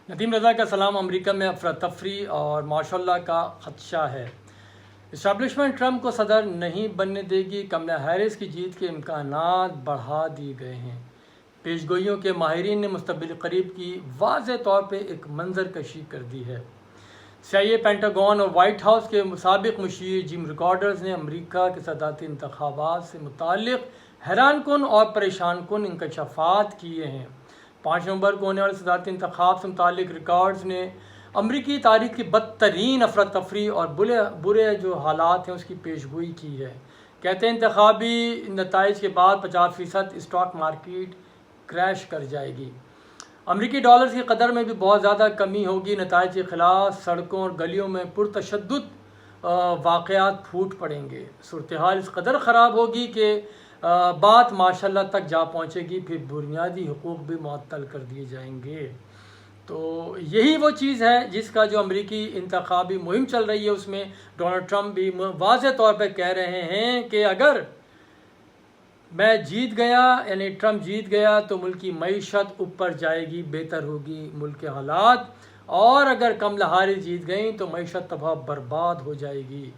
ندیم رضا کا سلام۔ امریکہ میں افراتفری اور ماشاءاللہ کا خدشہ ہے۔ اسٹیبلشمنٹ ٹرمپ کو صدر نہیں بننے دے گی، کملا ہیرس کی جیت کے امکانات بڑھا دیے گئے ہیں۔ پیشگوئیوں کے ماہرین نے مستقبل قریب کی واضح طور پہ ایک منظر کشی کر دی ہے۔ CIA، پینٹاگون اور وائٹ ہاؤس کے سابق مشیر جم ریکارڈرز نے امریکہ کے صدارتی انتخابات سے متعلق حیران کن اور پریشان کن انکشافات کیے ہیں۔ 5 نومبر کو ہونے والے صدارتی انتخاب سے متعلق ریکارڈز نے امریکی تاریخ کی بدترین افراتفری اور برے جو حالات ہیں اس کی پیشگوئی کی ہے۔ کہتے ہیں انتخابی نتائج کے بعد 50% اسٹاک مارکیٹ کریش کر جائے گی۔ امریکی ڈالر کی قدر میں بھی بہت زیادہ کمی ہوگی۔ نتائج کے خلاف سڑکوں اور گلیوں میں پرتشدد واقعات پھوٹ پڑیں گے۔ صورتحال اس قدر خراب ہوگی کہ بات ماشاءاللہ تک جا پہنچے گی، پھر بنیادی حقوق بھی معطل کر دیے جائیں گے۔ تو یہی وہ چیز ہے جس کا جو امریکی انتخابی مہم چل رہی ہے، اس میں ڈونلڈ ٹرمپ بھی واضح طور پہ کہہ رہے ہیں کہ اگر میں جیت گیا، یعنی ٹرمپ جیت گیا، تو ملک کی معیشت اوپر جائے گی، بہتر ہوگی ملک کے حالات، اور اگر کملا ہیرس جیت گئیں تو معیشت تباہ برباد ہو جائے گی۔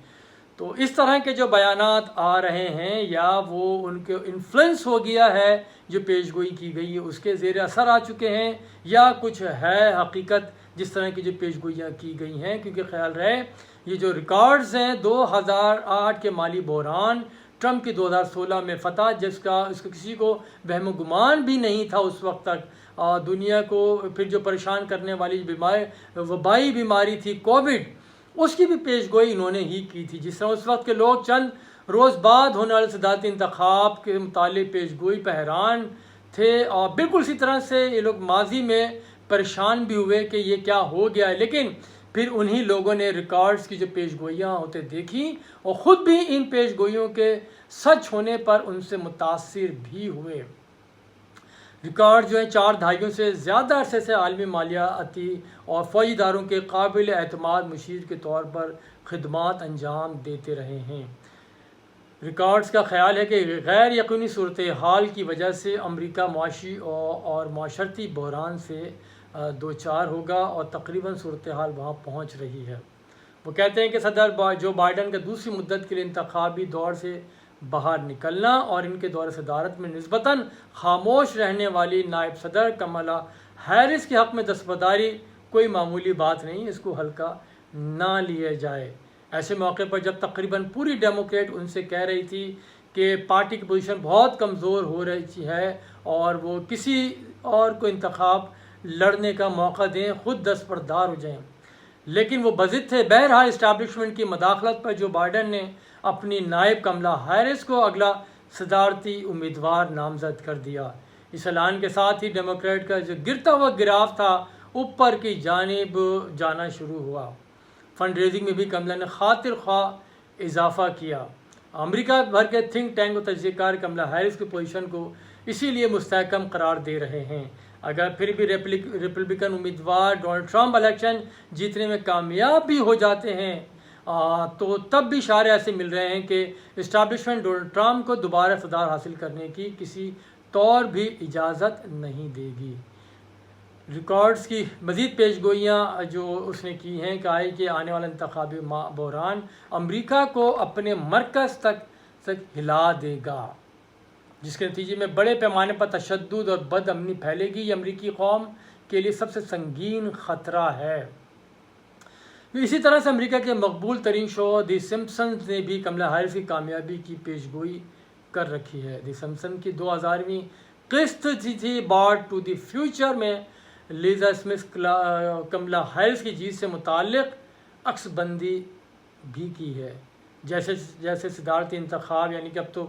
تو اس طرح کے جو بیانات آ رہے ہیں، یا وہ ان کے انفلوئنس ہو گیا ہے جو پیشگوئی کی گئی ہے اس کے زیر اثر آ چکے ہیں، یا کچھ ہے حقیقت جس طرح کی جو پیشگوئیاں کی گئی ہیں۔ کیونکہ خیال رہے یہ جو ریکارڈز ہیں 2008 کے مالی بحران، ٹرمپ کی 2016 میں فتح، اس کا کسی کو وہم و گمان بھی نہیں تھا اس وقت تک، دنیا کو پھر جو پریشان کرنے والی وبائی بیماری تھی کووڈ، اس کی بھی پیشگوئی انہوں نے ہی کی تھی۔ جس طرح اس وقت کے لوگ چند روز بعد ہونے والے صدارتی انتخاب کے متعلق پیشگوئی پہ حیران تھے، اور بالکل اسی طرح سے یہ لوگ ماضی میں پریشان بھی ہوئے کہ یہ کیا ہو گیا ہے، لیکن پھر انہی لوگوں نے ریکارڈز کی جو پیشگوئیاں ہوتے دیکھی اور خود بھی ان پیشگوئیوں کے سچ ہونے پر ان سے متاثر بھی ہوئے۔ ریکارڈ جو ہیں 4 دہائیوں سے زیادہ عرصے سے عالمی مالیاتی اور فوجی اداروں کے قابل اعتماد مشیر کے طور پر خدمات انجام دیتے رہے ہیں۔ ریکارڈز کا خیال ہے کہ غیر یقینی صورتحال کی وجہ سے امریکہ معاشی اور معاشرتی بحران سے دوچار ہوگا، اور تقریباً صورتحال وہاں پہنچ رہی ہے۔ وہ کہتے ہیں کہ صدر جو بائیڈن کا دوسری مدت کے لیے انتخابی دور سے باہر نکلنا اور ان کے دور صدارت میں نسبتاً خاموش رہنے والی نائب صدر کملا ہیرس کے حق میں دستبرداری کوئی معمولی بات نہیں، اس کو ہلکا نہ لیا جائے۔ ایسے موقع پر جب تقریباً پوری ڈیموکریٹ ان سے کہہ رہی تھی کہ پارٹی کی پوزیشن بہت کمزور ہو رہی ہے اور وہ کسی اور کو انتخاب لڑنے کا موقع دیں، خود دستبردار ہو جائیں، لیکن وہ بضد تھے۔ بہرحال اسٹیبلشمنٹ کی مداخلت پر جو بائیڈن نے اپنی نائب کملا ہیرس کو اگلا صدارتی امیدوار نامزد کر دیا۔ اس اعلان کے ساتھ ہی ڈیموکریٹ کا جو گرتا ہوا گراف تھا اوپر کی جانب جانا شروع ہوا۔ فنڈ ریزنگ میں بھی کملا نے خاطر خواہ اضافہ کیا۔ امریکہ بھر کے تھنک ٹینک و تجزیہ کار کملا ہیرس کی پوزیشن کو اسی لیے مستحکم قرار دے رہے ہیں۔ اگر پھر بھی ریپبلکن امیدوار ڈونلڈ ٹرمپ الیکشن جیتنے میں کامیاب بھی ہو جاتے ہیں، تو تب بھی اشارے ایسے مل رہے ہیں کہ اسٹیبلشمنٹ ڈونلڈ ٹرمپ کو دوبارہ اقتدار حاصل کرنے کی کسی طور بھی اجازت نہیں دے گی۔ ریکارڈز کی مزید پیشگوئیاں جو اس نے کی ہیں کہ آنے والا انتخابی بحران امریکہ کو اپنے مرکز تک ہلا دے گا، جس کے نتیجے میں بڑے پیمانے پر تشدد اور بد امنی پھیلے گی۔ یہ امریکی قوم کے لیے سب سے سنگین خطرہ ہے۔ اسی طرح سے امریکہ کے مقبول ترین شو دی سمپسنز نے بھی کملا ہیرس کی کامیابی کی پیشگوئی کر رکھی ہے۔ دی سمپسن کی 2000ویں قسط تھی بارڈ ٹو دی فیوچر میں لیزا اسمتھ کملا ہیرس کی جیت سے متعلق عکس بندی بھی کی ہے۔ جیسے صدارتی انتخاب، یعنی کہ اب تو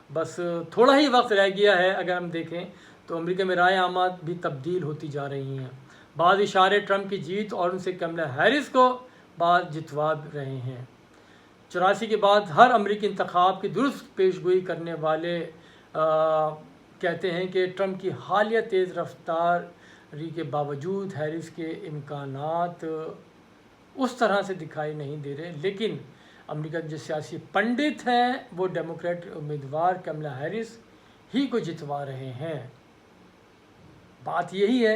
بس تھوڑا ہی وقت رہ گیا ہے، اگر ہم دیکھیں تو امریکہ میں رائے عامہ بھی تبدیل ہوتی جا رہی ہیں۔ بعض اشارے ٹرمپ کی جیت اور ان سے کملا ہیرس کو بعض جتوا رہے ہیں۔ 84 کے بعد ہر امریکی انتخاب کی درست پیشگوئی کرنے والے کہتے ہیں کہ ٹرمپ کی حالیہ تیز رفتاری کے باوجود ہیرس کے امکانات اس طرح سے دکھائی نہیں دے رہے، لیکن امریکہ کے جو سیاسی پنڈت ہیں وہ ڈیموکریٹ امیدوار کملا ہیرس ہی کو جتوا رہے ہیں۔ بات یہی ہے